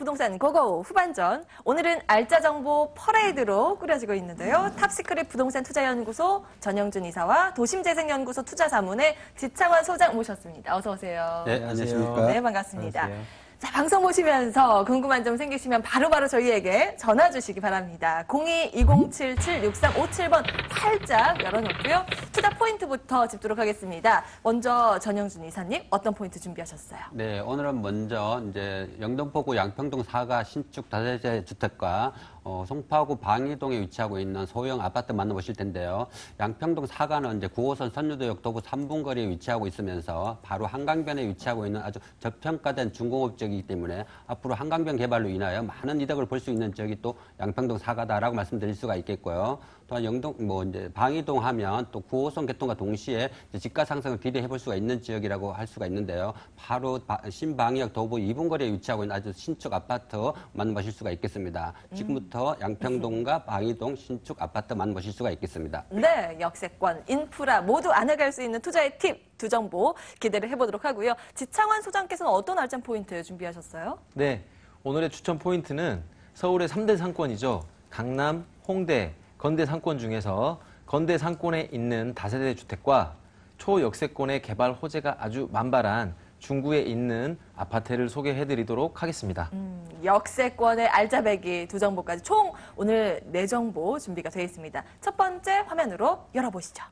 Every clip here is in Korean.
부동산 고고 후반전. 오늘은 알짜 정보 퍼레이드로 꾸려지고 있는데요. 탑시크릿 부동산 투자연구소 전영준 이사와 도심재생연구소 투자자문의 지창환 소장 모셨습니다. 어서 오세요. 네, 안녕하십니까. 네, 반갑습니다. 안녕하세요. 자, 방송 보시면서 궁금한 점 생기시면 바로바로 저희에게 전화 주시기 바랍니다. 02-2077-6357번 활짝 열어놓고요. 투자 포인트부터 짚도록 하겠습니다. 먼저 전영준 이사님, 어떤 포인트 준비하셨어요? 네, 오늘은 먼저 이제 영등포구 양평동 4가 신축 다세대 주택과 송파구 방이동에 위치하고 있는 소형 아파트 만나보실 텐데요. 양평동 4가는 이제 9호선 선유도역 도보 3분 거리에 위치하고 있으면서 바로 한강변에 위치하고 있는 아주 저평가된 중공업 지역이기 때문에 앞으로 한강변 개발로 인하여 많은 이득을 볼 수 있는 지역이 또 양평동 4가다라고 말씀드릴 수가 있겠고요. 또한 이제 방이동 하면 또 9호선 개통과 동시에 집가 상승을 기대해 볼 수가 있는 지역이라고 할 수가 있는데요. 바로 신방역 도보 2분 거리에 위치하고 있는 아주 신축 아파트 만나보실 수가 있겠습니다. 지금부터 양평동과 방이동 신축 아파트 만나보실 수가 있겠습니다. 네, 역세권, 인프라 모두 안아갈 수 있는 투자의 팁 두 정보 기대를 해보도록 하고요. 지창환 소장께서는 어떤 알찬 포인트 준비하셨어요? 네, 오늘의 추천 포인트는 서울의 3대 상권이죠. 강남, 홍대, 건대 상권 중에서 건대 상권에 있는 다세대 주택과 초역세권의 개발 호재가 아주 만발한 중구에 있는 아파트를 소개해드리도록 하겠습니다. 역세권의 알짜배기 두 정보까지 총 오늘 4정보 준비가 되어 있습니다. 첫 번째 화면으로 열어보시죠.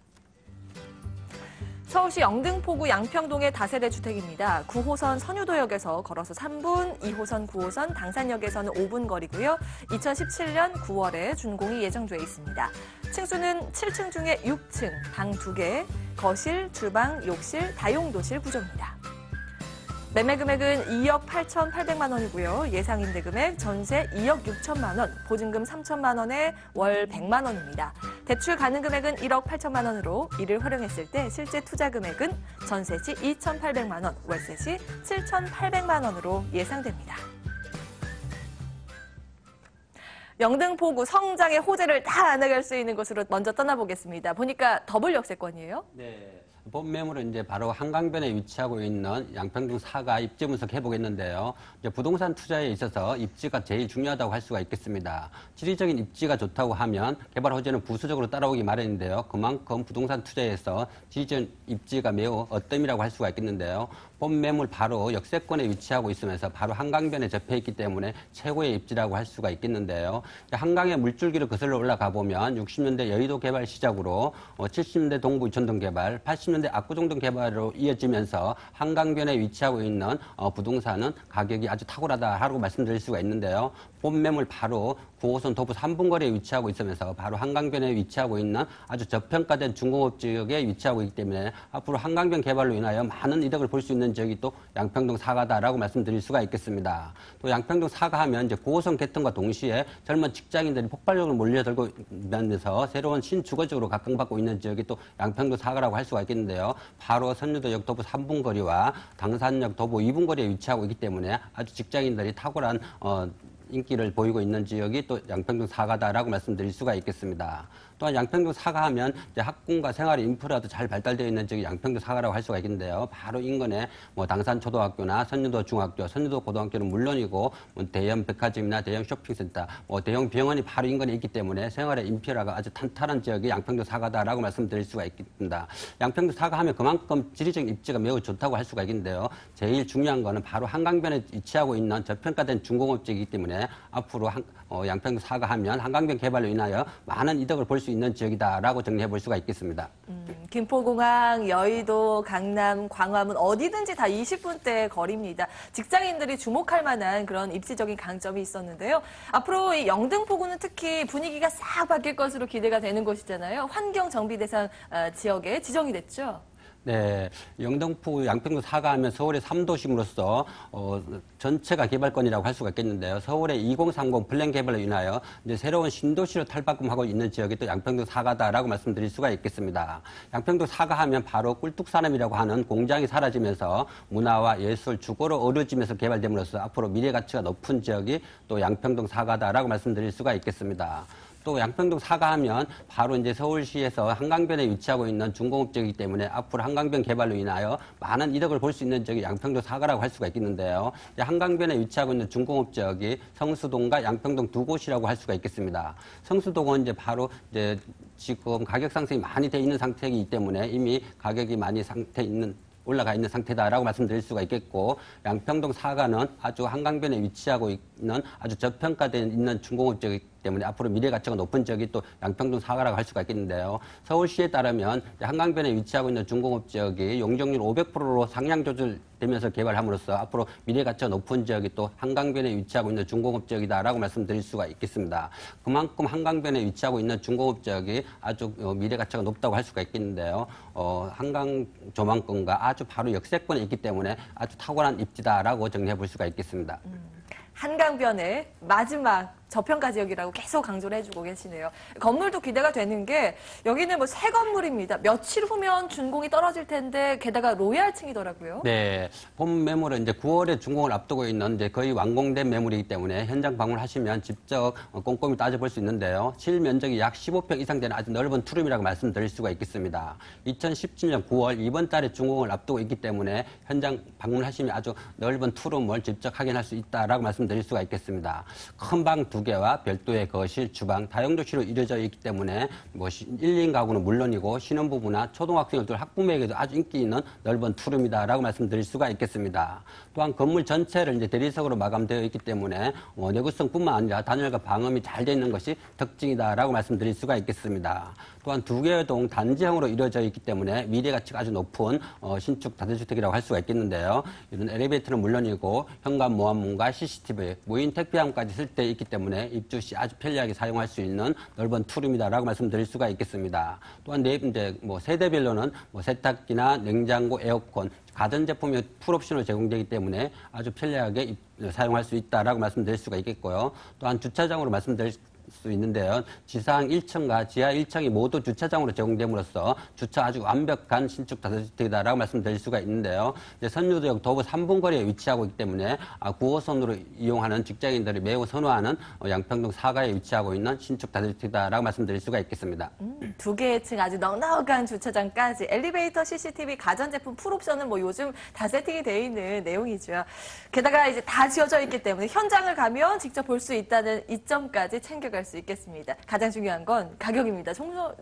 서울시 영등포구 양평동의 다세대 주택입니다. 9호선 선유도역에서 걸어서 3분, 2호선 9호선 당산역에서는 5분 거리고요. 2017년 9월에 준공이 예정돼 있습니다. 층수는 7층 중에 6층, 방 2개, 거실, 주방, 욕실, 다용도실 구조입니다. 매매 금액은 2억 8,800만 원이고요. 예상 임대 금액 전세 2억 6천만 원, 보증금 3천만 원에 월 100만 원입니다. 대출 가능 금액은 1억 8천만 원으로 이를 활용했을 때 실제 투자 금액은 전세 시 2,800만 원, 월세 시 7,800만 원으로 예상됩니다. 영등포구 성장의 호재를 다 안아갈 수 있는 곳으로 먼저 떠나보겠습니다. 보니까 더블 역세권이에요? 네. 본 매물은 이제 바로 한강변에 위치하고 있는 양평동 4가 입지 분석해 보겠는데요. 이제 부동산 투자에 있어서 입지가 제일 중요하다고 할 수가 있겠습니다. 지리적인 입지가 좋다고 하면 개발 호재는 부수적으로 따라오기 마련인데요. 그만큼 부동산 투자에서 지리적인 입지가 매우 어뜸이라고 할 수가 있겠는데요. 본 매물 바로 역세권에 위치하고 있으면서 바로 한강변에 접해 있기 때문에 최고의 입지라고 할 수가 있겠는데요. 한강의 물줄기를 거슬러 올라가 보면 60년대 여의도 개발 시작으로 70년대 동부 이촌동 개발, 80년대 압구정동 개발로 이어지면서 한강변에 위치하고 있는 부동산은 가격이 아주 탁월하다라고 말씀드릴 수가 있는데요. 본 매물 바로 9호선 도보 3분 거리에 위치하고 있으면서 바로 한강변에 위치하고 있는 아주 저평가된 중공업 지역에 위치하고 있기 때문에 앞으로 한강변 개발로 인하여 많은 이득을 볼 수 있는 지역이 또 양평동 4가다라고 말씀드릴 수가 있겠습니다. 또 양평동 4가 하면 이제 9호선 개통과 동시에 젊은 직장인들이 폭발적으로 몰려들고 있면서 새로운 신주거지로 각광받고 있는 지역이 또 양평동 4가라고 할 수가 있겠는데요. 바로 선유도역 도보 3분 거리와 당산역 도보 2분 거리에 위치하고 있기 때문에 아주 직장인들이 탁월한 인기를 보이고 있는 지역이 또 양평동 4가다라고 말씀드릴 수가 있겠습니다. 또한 양평동 4가 하면 이제 학군과 생활 인프라도 잘 발달되어 있는 지역이 양평동 4가라고 할 수가 있는데요. 바로 인근에 당산 초등학교나 선유도 중학교, 선유도 고등학교는 물론이고 대형 백화점이나 대형 쇼핑센터, 대형 병원이 바로 인근에 있기 때문에 생활의 인프라가 아주 탄탄한 지역이 양평동 4가다라고 말씀드릴 수가 있겠습니다. 양평동 4가 하면 그만큼 지리적 입지가 매우 좋다고 할 수가 있는데요. 제일 중요한 거는 바로 한강변에 위치하고 있는 저평가된 중공업 지역이기 때문에 앞으로 양평동 4가 하면 한강변 개발로 인하여 많은 이득을 볼 수 있는 지역이다라고 정리해 볼 수가 있겠습니다. 김포공항, 여의도, 강남, 광화문 어디든지 다 20분대 거리입니다. 직장인들이 주목할 만한 그런 입지적인 강점이 있었는데요. 앞으로 이 영등포구는 특히 분위기가 싹 바뀔 것으로 기대가 되는 곳이잖아요. 환경정비대상 지역에 지정이 됐죠. 네, 영등포구 양평동 4가 하면 서울의 3도심으로서 전체가 개발권이라고 할 수가 있겠는데요. 서울의 2030 플랜 개발로 인하여 이제 새로운 신도시로 탈바꿈하고 있는 지역이 또 양평동 4가다라고 말씀드릴 수가 있겠습니다. 양평동 4가 하면 바로 꿀뚝산업이라고 하는 공장이 사라지면서 문화와 예술, 주거로 어우러지면서 개발됨으로써 앞으로 미래 가치가 높은 지역이 또 양평동 4가다라고 말씀드릴 수가 있겠습니다. 또 양평동 사가하면 바로 이제 서울시에서 한강변에 위치하고 있는 중공업지이기 때문에 앞으로 한강변 개발로 인하여 많은 이득을 볼 수 있는 지역이 양평동 사가라고 할 수가 있겠는데요. 한강변에 위치하고 있는 중공업 지역이 성수동과 양평동 두 곳이라고 할 수가 있겠습니다. 성수동은 이제 바로 이제 지금 가격 상승이 많이 돼 있는 상태이기 때문에 이미 가격이 많이 올라가 있는 상태다라고 말씀드릴 수가 있겠고, 양평동 사가는 아주 한강변에 위치하고 있는 아주 저평가된 있는 중공업 지역이기 때문에 앞으로 미래 가치가 높은 지역이 또 양평동 사가라고 할 수가 있겠는데요. 서울시에 따르면 한강변에 위치하고 있는 중공업 지역이 용적률 500%로 상향 조절되면서 개발함으로써 앞으로 미래 가치가 높은 지역이 또 한강변에 위치하고 있는 중공업 지역이다라고 말씀드릴 수가 있겠습니다. 그만큼 한강변에 위치하고 있는 중공업 지역이 아주 미래 가치가 높다고 할 수가 있겠는데요. 한강 조망권과 아주 바로 역세권에 있기 때문에 아주 탁월한 입지다라고 정리해 볼 수가 있겠습니다. 한강변의 마지막 저평가 지역이라고 계속 강조를 해주고 계시네요. 건물도 기대가 되는 게 여기는 뭐 새 건물입니다. 며칠 후면 준공이 떨어질 텐데 게다가 로얄층이더라고요. 네, 본 매물은 이제 9월에 준공을 앞두고 있는 이제 거의 완공된 매물이기 때문에 현장 방문하시면 직접 꼼꼼히 따져볼 수 있는데요. 실면적이 약 15평 이상 되는 아주 넓은 투룸이라고 말씀드릴 수가 있겠습니다. 2017년 9월 이번 달에 준공을 앞두고 있기 때문에 현장 방문하시면 아주 넓은 투룸을 직접 확인할 수 있다라고 말씀드릴 수가 있겠습니다. 큰 방 2개와 별도의 거실, 주방, 다용도실로 이루어져 있기 때문에 뭐 1인 가구는 물론이고 신혼부부나 초등학생들 학부모에게도 아주 인기 있는 넓은 투룸이다라고 말씀드릴 수가 있겠습니다. 또한 건물 전체를 이제 대리석으로 마감되어 있기 때문에 내구성뿐만 아니라 단열과 방음이 잘 되어 있는 것이 특징이다라고 말씀드릴 수가 있겠습니다. 또한 2개의 동 단지형으로 이루어져 있기 때문에 미래 가치가 아주 높은 신축 다세주택이라고 할 수가 있겠는데요. 이런 엘리베이터는 물론이고 현관 모함문과 CCTV, 무인 택배함까지 쓸 때 있기 때문에 입주 시 아주 편리하게 사용할 수 있는 넓은 투룸이다라고 말씀드릴 수가 있겠습니다. 또한 이제 뭐 세대별로는 뭐 세탁기나 냉장고, 에어컨, 가전제품이 풀옵션으로 제공되기 때문에 아주 편리하게 사용할 수 있다라고 말씀드릴 수가 있겠고요. 또한 주차장으로 말씀드릴 수 있는데요. 지상 1층과 지하 1층이 모두 주차장으로 제공됨으로써 주차 아주 완벽한 신축 다세주택이다라고 말씀드릴 수가 있는데요. 선유도역 도보 3분 거리에 위치하고 있기 때문에 9호선으로 이용하는 직장인들이 매우 선호하는 양평동 사가에 위치하고 있는 신축 다세주택이다라고 말씀드릴 수가 있겠습니다. 2개의 층 아주 넉넉한 주차장까지 엘리베이터, CCTV, 가전제품 풀옵션은 뭐 요즘 다 세팅이 되어 있는 내용이죠. 게다가 이제 다 지어져 있기 때문에 현장을 가면 직접 볼 수 있다는 이점까지 챙겨갈 수 있겠습니다. 가장 중요한 건 가격입니다.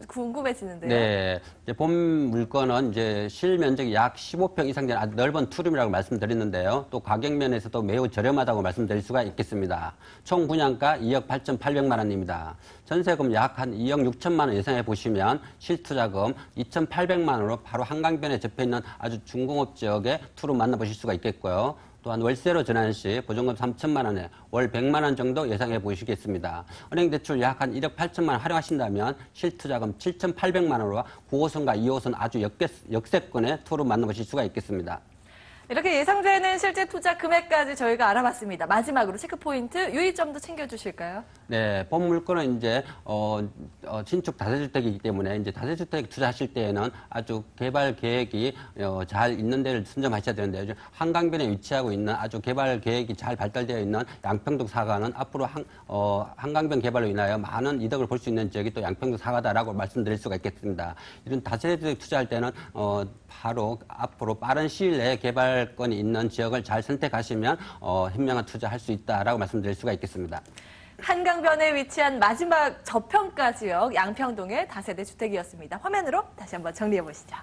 궁금해지는데요. 네, 이제 본 물건은 이제 실면적이 약 15평 이상 되는 아주 넓은 투룸이라고 말씀드렸는데요. 또 가격 면에서도 매우 저렴하다고 말씀드릴 수가 있겠습니다. 총 분양가 2억 8,800만 원입니다. 전세금 약 한 2억 6천만 원 예상해 보시면 실투자금 2,800만 원으로 바로 한강변에 접해 있는 아주 중공업 지역의 투룸 만나보실 수가 있겠고요. 또한 월세로 전환 시 보증금 3천만 원에 월 100만 원 정도 예상해 보시겠습니다. 은행 대출 약 한 1억 8천만 원 활용하신다면 실투자금 7,800만 원으로 9호선과 2호선 아주 역세권의 투룸 만나보실 수가 있겠습니다. 이렇게 예상되는 실제 투자 금액까지 저희가 알아봤습니다. 마지막으로 체크포인트, 유의점도 챙겨주실까요? 네, 본 물건은 이제 신축 다세주택이기 때문에 이제 다세주택 투자하실 때에는 아주 개발 계획이 잘 있는 데를 선점하셔야 되는데요. 한강변에 위치하고 있는 아주 개발 계획이 잘 발달되어 있는 양평동 사가는 앞으로 한강변 개발로 인하여 많은 이득을 볼 수 있는 지역이 또 양평동 사가다라고 말씀드릴 수가 있겠습니다. 이런 다세주택 투자할 때는 바로 앞으로 빠른 시일 내에 개발권이 있는 지역을 잘 선택하시면 현명한 투자할 수 있다라고 말씀드릴 수가 있겠습니다. 한강변에 위치한 마지막 저평가 지역 양평동의 다세대 주택이었습니다. 화면으로 다시 한번 정리해 보시죠.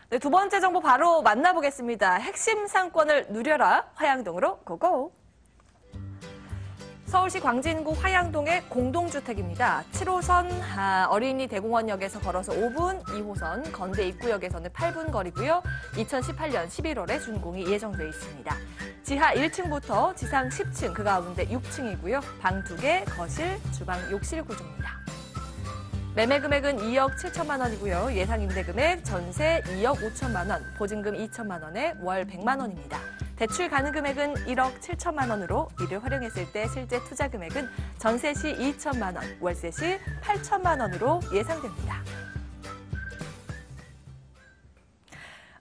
네, 두 번째 정보 바로 만나보겠습니다. 핵심 상권을 누려라. 화양동으로 고고. 서울시 광진구 화양동의 공동주택입니다. 7호선 어린이 대공원역에서 걸어서 5분, 2호선 건대 입구역에서는 8분 거리고요. 2018년 11월에 준공이 예정돼 있습니다. 지하 1층부터 지상 10층, 그 가운데 6층이고요. 방 2개, 거실, 주방, 욕실 구조입니다. 매매 금액은 2억 7천만 원이고요. 예상 임대 금액 전세 2억 5천만 원, 보증금 2천만 원에 월 100만 원입니다. 대출 가능 금액은 1억 7천만 원으로 이를 활용했을 때 실제 투자 금액은 전세 시 2천만 원, 월세 시 8천만 원으로 예상됩니다.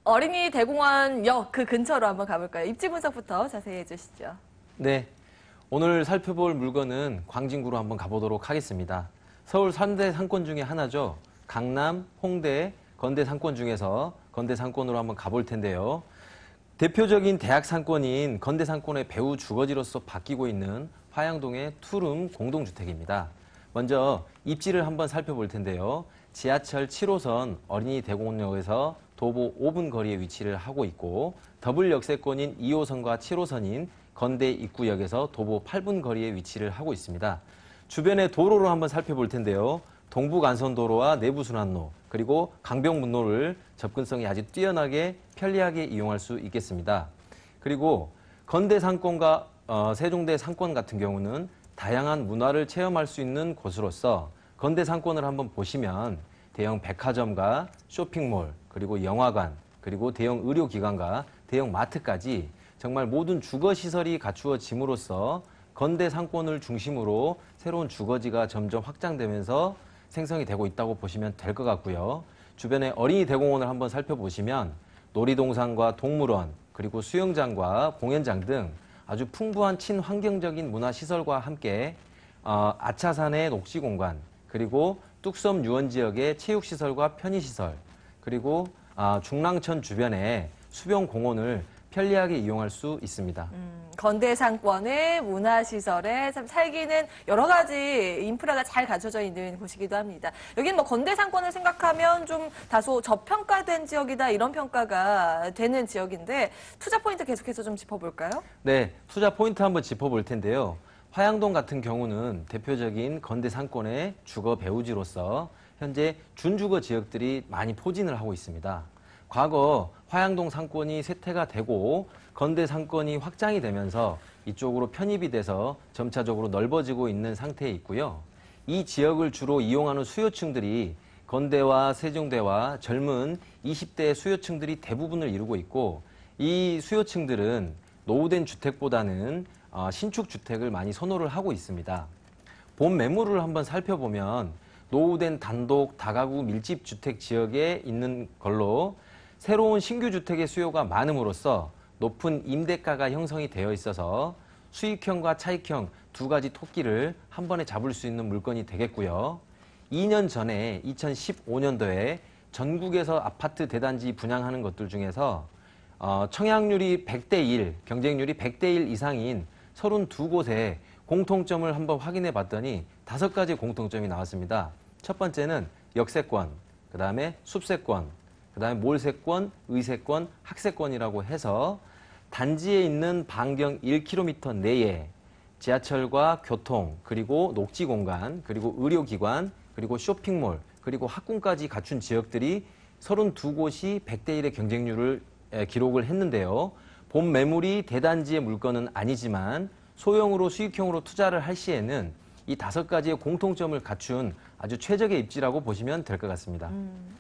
어린이 대공원역 그 근처로 한번 가볼까요? 입지 분석부터 자세히 해주시죠. 네, 오늘 살펴볼 물건은 광진구로 한번 가보도록 하겠습니다. 서울 3대 상권 중에 하나죠. 강남, 홍대, 건대 상권 중에서 건대 상권으로 한번 가볼 텐데요. 대표적인 대학 상권인 건대 상권의 배후 주거지로서 바뀌고 있는 화양동의 투룸 공동주택입니다. 먼저 입지를 한번 살펴볼 텐데요. 지하철 7호선 어린이 대공원역에서 도보 5분 거리에 위치를 하고 있고 더블 역세권인 2호선과 7호선인 건대 입구역에서 도보 8분 거리에 위치를 하고 있습니다. 주변의 도로로 한번 살펴볼 텐데요. 동부간선도로와 내부순환로 그리고 강병문로를 접근성이 아주 뛰어나게 편리하게 이용할 수 있겠습니다. 그리고 건대 상권과 세종대 상권 같은 경우는 다양한 문화를 체험할 수 있는 곳으로서 건대 상권을 한번 보시면 대형 백화점과 쇼핑몰 그리고 영화관 그리고 대형 의료기관과 대형 마트까지 정말 모든 주거시설이 갖추어짐으로써 건대 상권을 중심으로 새로운 주거지가 점점 확장되면서 생성이 되고 있다고 보시면 될 것 같고요. 주변에 어린이 대공원을 한번 살펴보시면 놀이동산과 동물원 그리고 수영장과 공연장 등 아주 풍부한 친환경적인 문화시설과 함께 아차산의 녹지공간 그리고 뚝섬 유원지역의 체육시설과 편의시설 그리고 중랑천 주변에 수변공원을 편리하게 이용할 수 있습니다. 건대 상권의 문화시설에 참 살기는 여러 가지 인프라가 잘 갖춰져 있는 곳이기도 합니다. 여기는 뭐 건대 상권을 생각하면 좀 다소 저평가된 지역이다 이런 평가가 되는 지역인데 투자 포인트 계속해서 좀 짚어볼까요? 네, 투자 포인트 한번 짚어볼 텐데요. 화양동 같은 경우는 대표적인 건대 상권의 주거 배후지로서 현재 준주거 지역들이 많이 포진을 하고 있습니다. 과거 화양동 상권이 쇠퇴가 되고 건대 상권이 확장이 되면서 이쪽으로 편입이 돼서 점차적으로 넓어지고 있는 상태에 있고요. 이 지역을 주로 이용하는 수요층들이 건대와 세종대와 젊은 20대 수요층들이 대부분을 이루고 있고 이 수요층들은 노후된 주택보다는 신축 주택을 많이 선호를 하고 있습니다. 본 매물을 한번 살펴보면 노후된 단독 다가구 밀집 주택 지역에 있는 걸로 새로운 신규 주택의 수요가 많음으로써 높은 임대가가 형성이 되어 있어서 수익형과 차익형 두 가지 토끼를 한 번에 잡을 수 있는 물건이 되겠고요. 2년 전에 2015년도에 전국에서 아파트 대단지 분양하는 것들 중에서 청약률이 100대 1, 경쟁률이 100대 1 이상인 32곳에 공통점을 한번 확인해 봤더니 5가지 공통점이 나왔습니다. 첫 번째는 역세권, 그 다음에 숲세권, 그 다음에 몰세권, 의세권, 학세권이라고 해서 단지에 있는 반경 1km 내에 지하철과 교통, 그리고 녹지공간, 그리고 의료기관, 그리고 쇼핑몰, 그리고 학군까지 갖춘 지역들이 32곳이 100대 1의 경쟁률을 기록을 했는데요. 본 매물이 대단지의 물건은 아니지만 소형으로 수익형으로 투자를 할 시에는 이 5가지의 공통점을 갖춘 아주 최적의 입지라고 보시면 될 것 같습니다.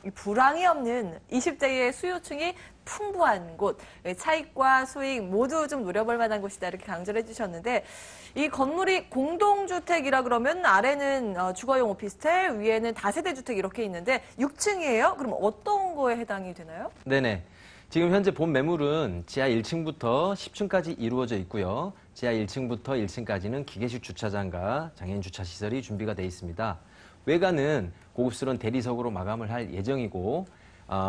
이 불황이 없는 20대의 수요층이 풍부한 곳, 차익과 수익 모두 좀 노려볼 만한 곳이다 이렇게 강조를 해주셨는데 이 건물이 공동주택이라 그러면 아래는 주거용 오피스텔, 위에는 다세대 주택 이렇게 있는데 6층이에요? 그럼 어떤 거에 해당이 되나요? 네네. 지금 현재 본 매물은 지하 1층부터 10층까지 이루어져 있고요. 지하 1층부터 1층까지는 기계식 주차장과 장애인 주차 시설이 준비가 되어 있습니다. 외관은 고급스러운 대리석으로 마감을 할 예정이고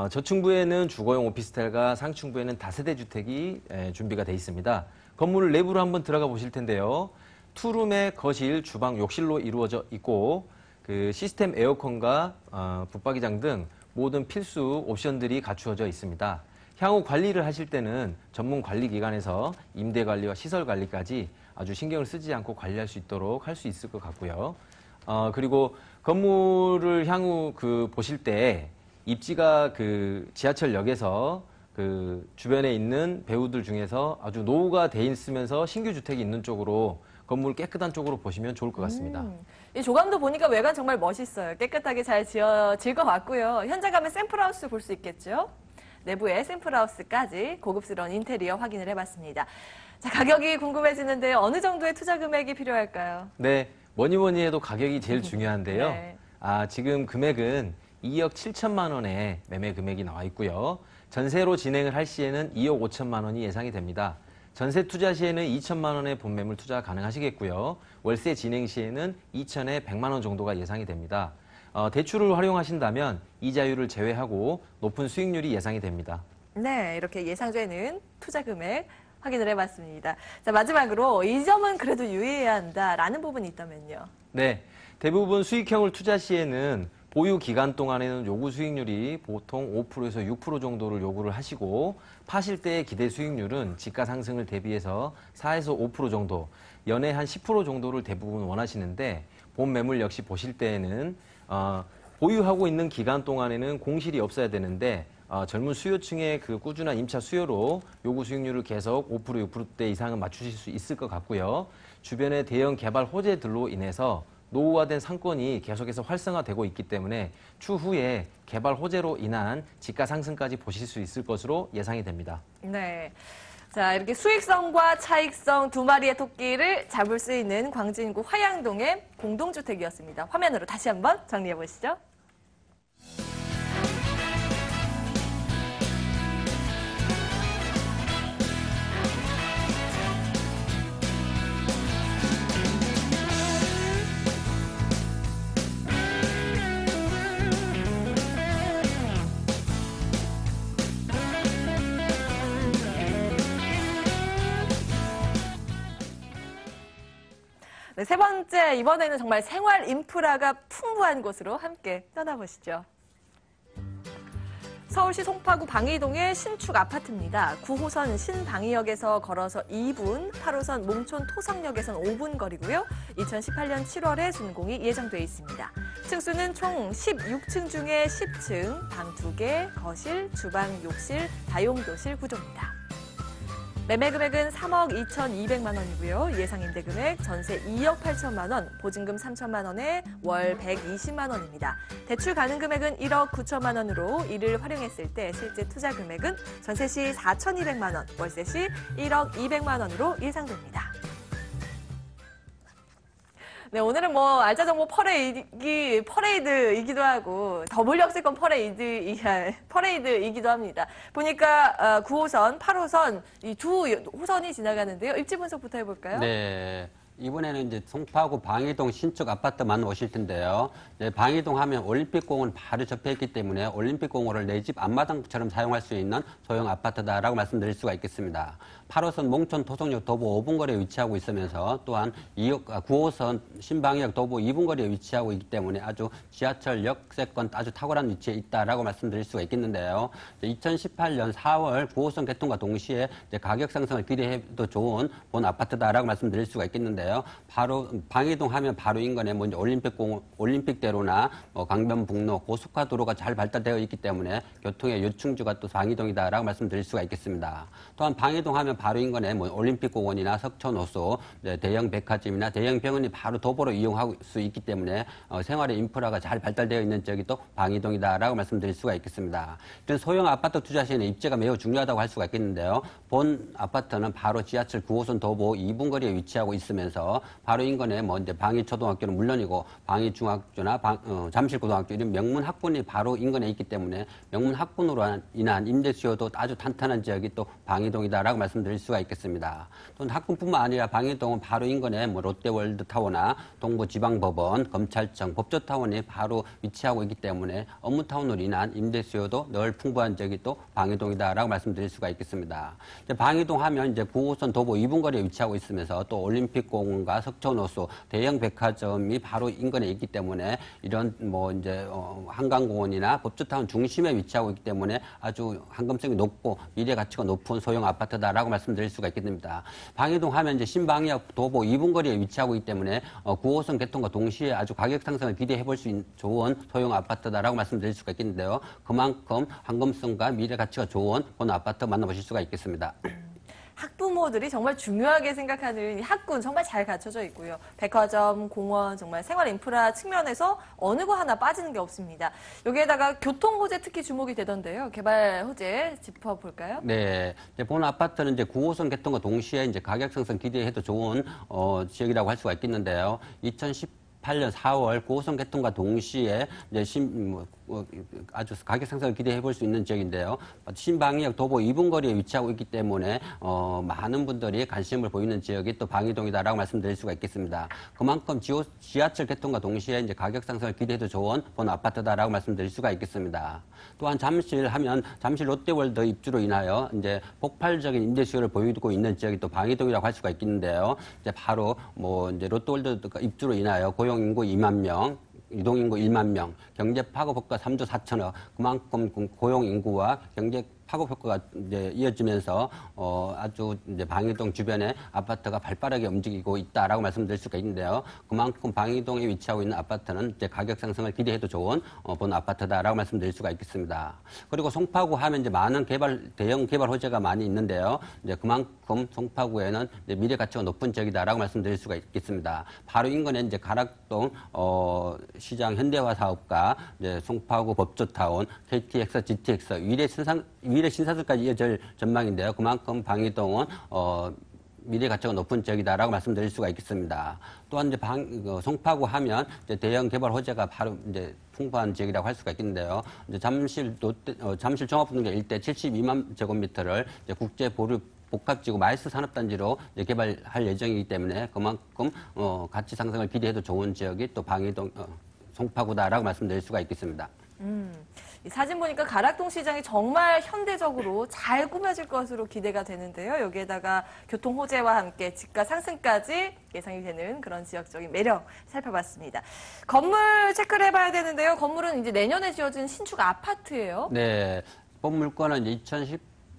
저층부에는 주거용 오피스텔과 상층부에는 다세대 주택이 준비가 되어 있습니다. 건물 내부로 한번 들어가 보실 텐데요. 투룸의 거실, 주방, 욕실로 이루어져 있고 그 시스템 에어컨과 붙박이장 등 모든 필수 옵션들이 갖추어져 있습니다. 향후 관리를 하실 때는 전문 관리기관에서 임대관리와 시설관리까지 아주 신경을 쓰지 않고 관리할 수 있도록 할 수 있을 것 같고요. 그리고 건물을 향후 보실 때 입지가 지하철역에서 주변에 있는 배우들 중에서 아주 노후가 돼 있으면서 신규 주택이 있는 쪽으로 건물 깨끗한 쪽으로 보시면 좋을 것 같습니다. 이 조감도 보니까 외관 정말 멋있어요. 깨끗하게 잘 지어질 것 같고요. 현장 가면 샘플하우스 볼 수 있겠죠? 내부에 샘플하우스까지 고급스러운 인테리어 확인을 해봤습니다. 자, 가격이 궁금해지는데 어느 정도의 투자 금액이 필요할까요? 네, 뭐니 해도 가격이 제일 중요한데요. 네. 지금 금액은 2억 7천만 원의 매매 금액이 나와 있고요. 전세로 진행을 할 시에는 2억 5천만 원이 예상이 됩니다. 전세 투자 시에는 2천만 원의 본매물 투자 가능하시겠고요. 월세 진행 시에는 2천에 100만 원 정도가 예상이 됩니다. 대출을 활용하신다면 이자율을 제외하고 높은 수익률이 예상이 됩니다. 네, 이렇게 예상되는 투자 금액 확인을 해봤습니다. 자, 마지막으로 이 점은 그래도 유의해야 한다라는 부분이 있다면요. 네, 대부분 수익형을 투자 시에는 보유 기간 동안에는 요구 수익률이 보통 5%에서 6% 정도를 요구를 하시고 파실 때의 기대 수익률은 지가 상승을 대비해서 4에서 5% 정도, 연에 한 10% 정도를 대부분 원하시는데 본 매물 역시 보실 때에는 보유하고 있는 기간 동안에는 공실이 없어야 되는데 젊은 수요층의 그 꾸준한 임차 수요로 요구 수익률을 계속 5%, 6%대 이상은 맞추실 수 있을 것 같고요. 주변의 대형 개발 호재들로 인해서 노후화된 상권이 계속해서 활성화되고 있기 때문에 추후에 개발 호재로 인한 지가 상승까지 보실 수 있을 것으로 예상이 됩니다. 네. 자, 이렇게 수익성과 차익성 두 마리의 토끼를 잡을 수 있는 광진구 화양동의 공동주택이었습니다. 화면으로 다시 한번 정리해 보시죠. 네, 세 번째, 이번에는 정말 생활 인프라가 풍부한 곳으로 함께 떠나보시죠. 서울시 송파구 방이동의 신축 아파트입니다. 9호선 신방이역에서 걸어서 2분, 8호선 몽촌 토성역에선 5분 거리고요. 2018년 7월에 준공이 예정돼 있습니다. 층수는 총 16층 중에 10층, 방 2개, 거실, 주방, 욕실, 다용도실 구조입니다. 매매 금액은 3억 2,200만 원이고요. 예상 임대 금액 전세 2억 8천만 원, 보증금 3천만 원에 월 120만 원입니다. 대출 가능 금액은 1억 9천만 원으로 이를 활용했을 때 실제 투자 금액은 전세 시 4,200만 원, 월세 시 1억 200만 원으로 예상됩니다. 네, 오늘은 뭐 알짜정보 퍼레이드이기도 하고 더블 역세권 퍼레이드이기도 합니다. 보니까 9호선, 8호선 이 두 호선이 지나가는데요. 입지 분석부터 해볼까요? 네. 이번에는 이제 송파구 방이동 신축 아파트만 오실 텐데요. 네, 방이동 하면 올림픽공원 바로 접해 있기 때문에 올림픽공원을 내 집 앞마당처럼 사용할 수 있는 소형 아파트다라고 말씀드릴 수가 있겠습니다. 8호선 몽촌 토성역 도보 5분 거리에 위치하고 있으면서 또한 9호선 신방역 도보 2분 거리에 위치하고 있기 때문에 아주 지하철 역세권 아주 탁월한 위치에 있다라고 말씀드릴 수가 있겠는데요. 2018년 4월 9호선 개통과 동시에 가격 상승을 기대해도 좋은 본 아파트다라고 말씀드릴 수가 있겠는데요. 바로 방이동 하면 바로 인근에 먼저 올림픽대로나 강변북로 고속화도로가 잘 발달되어 있기 때문에 교통의 요충지가 또 방이동이다라고 말씀드릴 수가 있겠습니다. 또한 방이동 하면 바로 인근에 올림픽공원이나 석촌호수, 대형 백화점이나 대형 병원이 바로 도보로 이용할 수 있기 때문에 생활의 인프라가 잘 발달되어 있는 지역이 또 방이동이다라고 말씀드릴 수가 있겠습니다. 이런 소형 아파트 투자 시에는 입지가 매우 중요하다고 할 수가 있겠는데요. 본 아파트는 바로 지하철 9호선 도보 2분 거리에 위치하고 있으면서 바로 인근에 이제 방이초등학교는 물론이고 방이중학교나 잠실고등학교 이런 명문 학군이 바로 인근에 있기 때문에 명문 학군으로 인한 임대 수요도 아주 탄탄한 지역이 또 방이동이다라고 말씀드릴 수가 있겠습니다. 또 학군뿐만 아니라 방이동은 바로 인근에 롯데월드타워나 동부지방법원, 검찰청, 법조타운이 바로 위치하고 있기 때문에 업무타운으로 인한 임대 수요도 늘 풍부한 지역이 또 방이동이다라고 말씀드릴 수가 있겠습니다. 이제 방이동 하면 이제 9호선 도보 2분 거리에 위치하고 있으면서 또 올림픽공원과 석촌호수, 대형 백화점이 바로 인근에 있기 때문에 이런 이제 한강공원이나 법조타운 중심에 위치하고 있기 때문에 아주 황금성이 높고 미래 가치가 높은 소형 아파트다라고 말씀드릴 수가 있겠습니다. 방이동 하면 이제 신방역 도보 2분 거리에 위치하고 있기 때문에 9호선 개통과 동시에 아주 가격 상승을 기대해 볼 수 있는 좋은 소형 아파트다라고 말씀드릴 수가 있겠는데요. 그만큼 황금성과 미래 가치가 좋은 그런 아파트 만나보실 수가 있겠습니다. 학부모들이 정말 중요하게 생각하는 이 학군 정말 잘 갖춰져 있고요. 백화점, 공원, 정말 생활 인프라 측면에서 어느 거 하나 빠지는 게 없습니다. 여기에다가 교통 호재 특히 주목이 되던데요. 개발 호재 짚어볼까요? 네, 이제 본 아파트는 이제 9호선 개통과 동시에 이제 가격 상승 기대해도 좋은 지역이라고 할 수가 있겠는데요. 2018년 4월 9호선 개통과 동시에 이제 아주 가격 상승을 기대해 볼 수 있는 지역인데요. 신방역 도보 2분 거리에 위치하고 있기 때문에 많은 분들이 관심을 보이는 지역이 또 방이동이다라고 말씀드릴 수가 있겠습니다. 그만큼 지하철 개통과 동시에 이제 가격 상승을 기대해도 좋은 본 아파트다라고 말씀드릴 수가 있겠습니다. 또한 잠실 롯데월드 입주로 인하여 이제 폭발적인 임대 수요를 보이고 있는 지역이 또 방이동이라고 할 수가 있겠는데요. 이제 바로 이제 롯데월드 입주로 인하여 고용 인구 2만 명, 유동인구 1만 명, 경제 파급 효과 3조 4천억, 그만큼 고용 인구와 경제 파급 효과가 이제 이어지면서 아주 이제 방이동 주변에 아파트가 발빠르게 움직이고 있다라고 말씀드릴 수가 있는데요. 그만큼 방이동에 위치하고 있는 아파트는 이제 가격 상승을 기대해도 좋은 본 아파트다라고 말씀드릴 수가 있겠습니다. 그리고 송파구 하면 이제 많은 대형 개발 호재가 많이 있는데요. 이제 그만큼 송파구에는 이제 미래 가치가 높은 지역이다라고 말씀드릴 수가 있겠습니다. 바로 인근에 이제 가락동 시장 현대화 사업과 이제 송파구 법조타운, KTX, GTX, 미래 신사들까지 이어질 전망인데요. 그만큼 방이동은 미래 가치가 높은 지역이다라고 말씀드릴 수가 있겠습니다. 또한 이제 송파구 하면 이제 대형 개발 호재가 바로 이제 풍부한 지역이라고 할 수가 있겠는데요. 이제 잠실 종합운동장 일대 72만 제곱미터를 이제 국제 보류 복합지구 마이스 산업단지로 이제 개발할 예정이기 때문에 그만큼 가치 상승을 기대해도 좋은 지역이 또 방이동 송파구다라고 말씀드릴 수가 있겠습니다. 이 사진 보니까 가락동 시장이 정말 현대적으로 잘 꾸며질 것으로 기대가 되는데요. 여기에다가 교통 호재와 함께 집가 상승까지 예상이 되는 그런 지역적인 매력 살펴봤습니다. 건물 체크를 해봐야 되는데요. 건물은 이제 내년에 지어진 신축 아파트예요. 네, 본 물건은 이제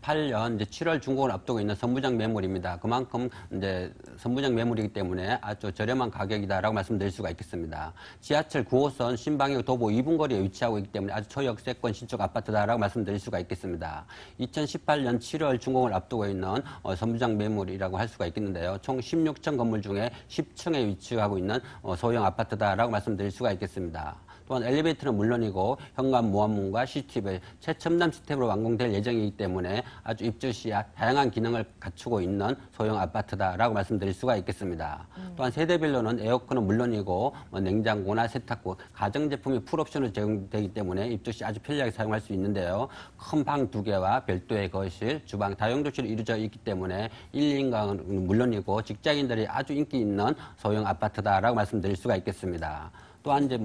2018년 이제 7월 준공을 앞두고 있는 선부장 매물입니다. 그만큼 이제 선부장 매물이기 때문에 아주 저렴한 가격이다라고 말씀드릴 수가 있겠습니다. 지하철 9호선 신방역 도보 2분 거리에 위치하고 있기 때문에 아주 초역세권 신축 아파트다라고 말씀드릴 수가 있겠습니다. 2018년 7월 준공을 앞두고 있는 선부장 매물이라고 할 수가 있겠는데요. 총 16층 건물 중에 10층에 위치하고 있는 소형 아파트다라고 말씀드릴 수가 있겠습니다. 또한 엘리베이터는 물론이고 현관 모함문과 CCTV 최첨단 시스템으로 완공될 예정이기 때문에 아주 입주 시 다양한 기능을 갖추고 있는 소형 아파트다라고 말씀드릴 수가 있겠습니다. 또한 세대별로는 에어컨은 물론이고 냉장고나 세탁고, 가전제품이 풀옵션으로 제공되기 때문에 입주 시 아주 편리하게 사용할 수 있는데요. 큰 방 2개와 별도의 거실, 주방, 다용도실이 이루어져 있기 때문에 1, 2인가는 물론이고 직장인들이 아주 인기 있는 소형 아파트다라고 말씀드릴 수가 있겠습니다. 또한 이제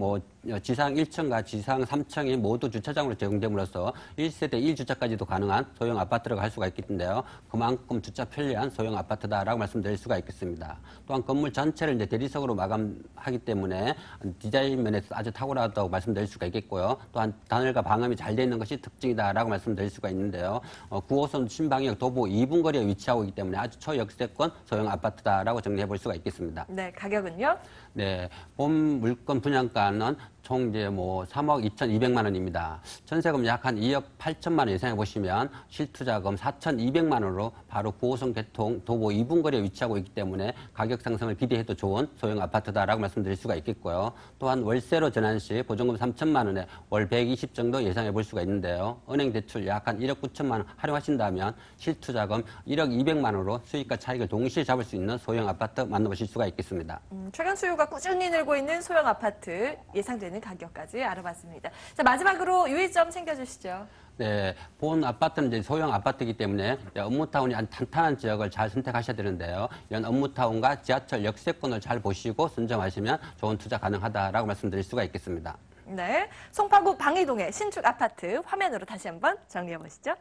지상 1층과 지상 3층이 모두 주차장으로 제공됨으로써 1세대 1주차까지도 가능한 소형 아파트라고 할 수가 있겠는데요. 그만큼 주차 편리한 소형 아파트다라고 말씀드릴 수가 있겠습니다. 또한 건물 전체를 이제 대리석으로 마감하기 때문에 디자인 면에서 아주 탁월하다고 말씀드릴 수가 있겠고요. 또한 단열과 방음이 잘 되어 있는 것이 특징이다라고 말씀드릴 수가 있는데요. 9호선 신방역 도보 2분 거리에 위치하고 있기 때문에 아주 초역세권 소형 아파트다라고 정리해 볼 수가 있겠습니다. 네, 가격은요? 네, 본 물건 분양가는 총 이제 3억 2,200만 원입니다. 전세금 약 한 2억 8천만 원 예상해 보시면 실투자금 4,200만 원으로 바로 9호선 개통 도보 2분 거리에 위치하고 있기 때문에 가격 상승을 기대해도 좋은 소형 아파트다라고 말씀드릴 수가 있겠고요. 또한 월세로 전환 시 보증금 3천만 원에 월 120 정도 예상해 볼 수가 있는데요. 은행 대출 약 한 1억 9천만 원 활용하신다면 실투자금 1억 200만 원으로 수익과 차익을 동시에 잡을 수 있는 소형 아파트 만나보실 수가 있겠습니다. 최근 수요가 꾸준히 늘고 있는 소형 아파트 예상되는 가격까지 알아봤습니다. 자, 마지막으로 유의점 챙겨주시죠. 네, 본 아파트는 이제 소형 아파트이기 때문에 업무타운이 아주 탄탄한 지역을 잘 선택하셔야 되는데요. 이런 업무타운과 지하철 역세권을 잘 보시고 선정하시면 좋은 투자 가능하다라고 말씀드릴 수가 있겠습니다. 네, 송파구 방이동의 신축 아파트 화면으로 다시 한번 정리해 보시죠.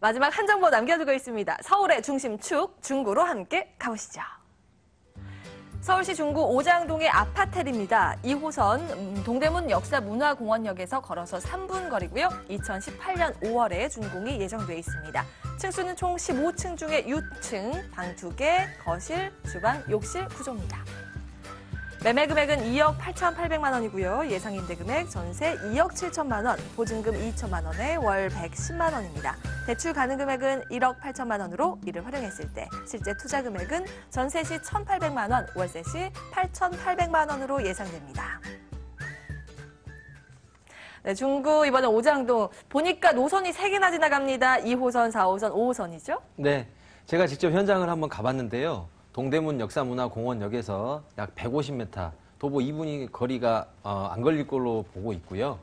마지막 한 정보 남겨두고 있습니다. 서울의 중심축 중구로 함께 가보시죠. 서울시 중구 오장동의 아파텔입니다. 2호선 동대문 역사문화공원역에서 걸어서 3분 거리고요. 2018년 5월에 준공이 예정돼 있습니다. 층수는 총 15층 중에 6층, 방 2개, 거실, 주방, 욕실 구조입니다. 매매 금액은 2억 8,800만 원이고요. 예상 임대 금액 전세 2억 7천만 원, 보증금 2천만 원에 월 110만 원입니다. 대출 가능 금액은 1억 8천만 원으로 이를 활용했을 때 실제 투자 금액은 전세 시 1,800만 원, 월세 시 8,800만 원으로 예상됩니다. 네, 중구 이번에 오장동 보니까 노선이 3개나 지나갑니다. 2호선, 4호선, 5호선이죠? 네, 제가 직접 현장을 한번 가봤는데요. 동대문 역사문화공원역에서 약 150m, 도보 2분이 거리가 안 걸릴 걸로 보고 있고요.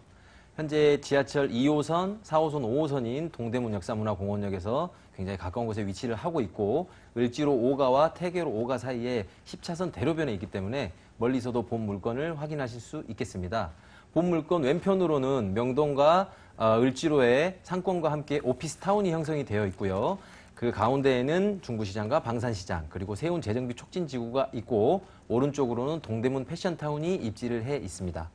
현재 지하철 2호선, 4호선, 5호선인 동대문 역사문화공원역에서 굉장히 가까운 곳에 위치를 하고 있고 을지로 5가와 태계로 5가 사이에 10차선 대로변에 있기 때문에 멀리서도 본 물건을 확인하실 수 있겠습니다. 본 물건 왼편으로는 명동과 을지로의 상권과 함께 오피스타운이 형성이 되어 있고요. 그 가운데에는 중구시장과 방산시장, 그리고 세운 재정비 촉진지구가 있고 오른쪽으로는 동대문 패션타운이 입지를 해 있습니다.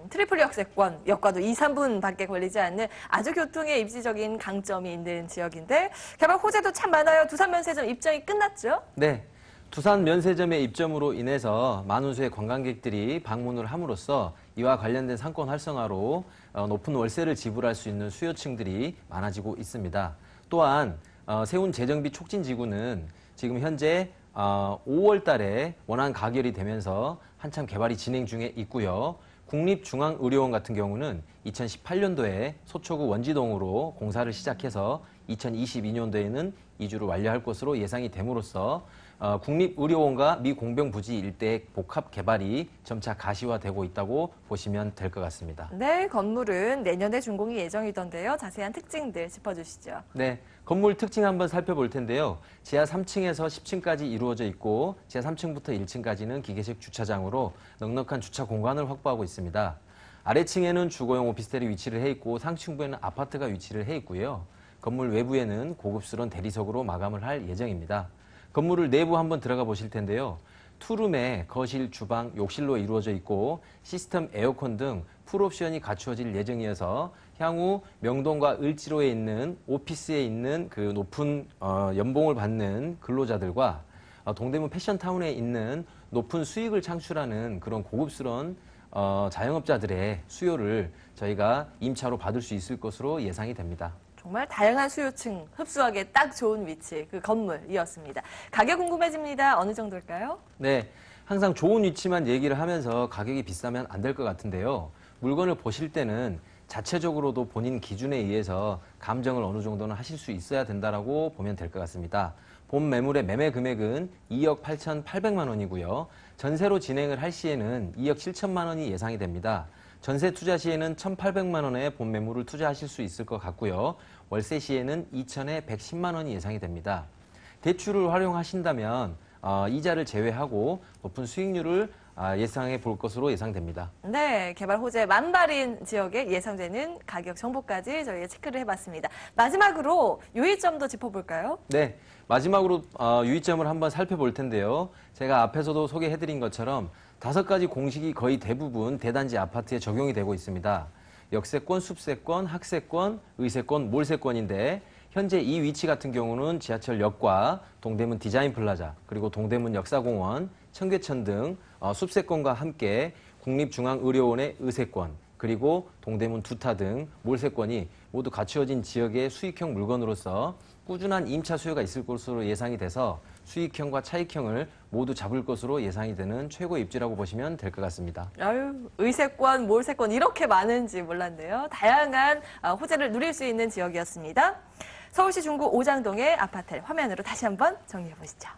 트리플 역세권, 역과도 2, 3분 밖에 걸리지 않는 아주 교통에 입지적인 강점이 있는 지역인데 개발 호재도 참 많아요. 두산 면세점 입점이 끝났죠? 네, 두산 면세점의 입점으로 인해서 많은 수의 관광객들이 방문을 함으로써 이와 관련된 상권 활성화로 높은 월세를 지불할 수 있는 수요층들이 많아지고 있습니다. 또한 세운 재정비 촉진지구는 지금 현재 5월 달에 원안 가결이 되면서 한참 개발이 진행 중에 있고요. 국립중앙의료원 같은 경우는 2018년도에 소초구 원지동으로 공사를 시작해서 2022년도에는 이주를 완료할 것으로 예상이 됨으로써 국립의료원과 미 공병부지 일대의 복합 개발이 점차 가시화되고 있다고 보시면 될 것 같습니다. 네, 건물은 내년에 준공이 예정이던데요. 자세한 특징들 짚어주시죠. 네, 건물 특징 한번 살펴볼 텐데요. 지하 3층에서 10층까지 이루어져 있고 지하 3층부터 1층까지는 기계식 주차장으로 넉넉한 주차 공간을 확보하고 있습니다. 아래층에는 주거용 오피스텔이 위치를 해 있고 상층부에는 아파트가 위치를 해 있고요. 건물 외부에는 고급스러운 대리석으로 마감을 할 예정입니다. 건물을 내부 한번 들어가 보실 텐데요. 투룸에 거실, 주방, 욕실로 이루어져 있고 시스템 에어컨 등 풀옵션이 갖추어질 예정이어서 향후 명동과 을지로에 있는 오피스에 있는 그 높은 연봉을 받는 근로자들과 동대문 패션타운에 있는 높은 수익을 창출하는 그런 고급스러운 자영업자들의 수요를 저희가 임차로 받을 수 있을 것으로 예상이 됩니다. 정말 다양한 수요층 흡수하기에 딱 좋은 위치, 그 건물이었습니다. 가격 궁금해집니다. 어느 정도일까요? 네, 항상 좋은 위치만 얘기를 하면서 가격이 비싸면 안 될 것 같은데요. 물건을 보실 때는 자체적으로도 본인 기준에 의해서 감정을 어느 정도는 하실 수 있어야 된다라고 보면 될 것 같습니다. 본 매물의 매매 금액은 2억 8,800만 원이고요. 전세로 진행을 할 시에는 2억 7천만 원이 예상이 됩니다. 전세 투자 시에는 1,800만 원의 본 매물을 투자하실 수 있을 것 같고요. 월세 시에는 2천에 110만 원이 예상이 됩니다. 대출을 활용하신다면 이자를 제외하고 높은 수익률을 예상해 볼 것으로 예상됩니다. 네, 개발 호재 만발인 지역에 예상되는 가격 정보까지 저희가 체크를 해봤습니다. 마지막으로 유의점도 짚어볼까요? 네, 마지막으로 유의점을 한번 살펴볼 텐데요. 제가 앞에서도 소개해드린 것처럼 5가지 공식이 거의 대부분 대단지 아파트에 적용이 되고 있습니다. 역세권, 숲세권, 학세권, 의세권, 몰세권인데 현재 이 위치 같은 경우는 지하철역과 동대문 디자인플라자, 그리고 동대문 역사공원, 청계천 등 숲세권과 함께 국립중앙의료원의 의세권, 그리고 동대문 두타 등 몰세권이 모두 갖추어진 지역의 수익형 물건으로서 꾸준한 임차 수요가 있을 것으로 예상이 돼서 수익형과 차익형을 모두 잡을 것으로 예상이 되는 최고의 입지라고 보시면 될 것 같습니다. 아유, 의세권, 몰세권 이렇게 많은지 몰랐네요. 다양한 호재를 누릴 수 있는 지역이었습니다. 서울시 중구 오장동의 아파트 화면으로 다시 한번 정리해 보시죠.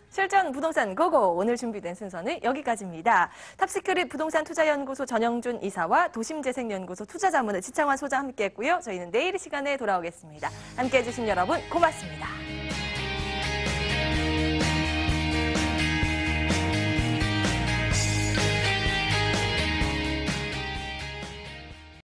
실전 부동산 고고 오늘 준비된 순서는 여기까지입니다. 탑시크릿 부동산 투자연구소 전영준 이사와 도심재생연구소 투자자문의 지창환 소장 함께했고요. 저희는 내일 이 시간에 돌아오겠습니다. 함께해 주신 여러분 고맙습니다.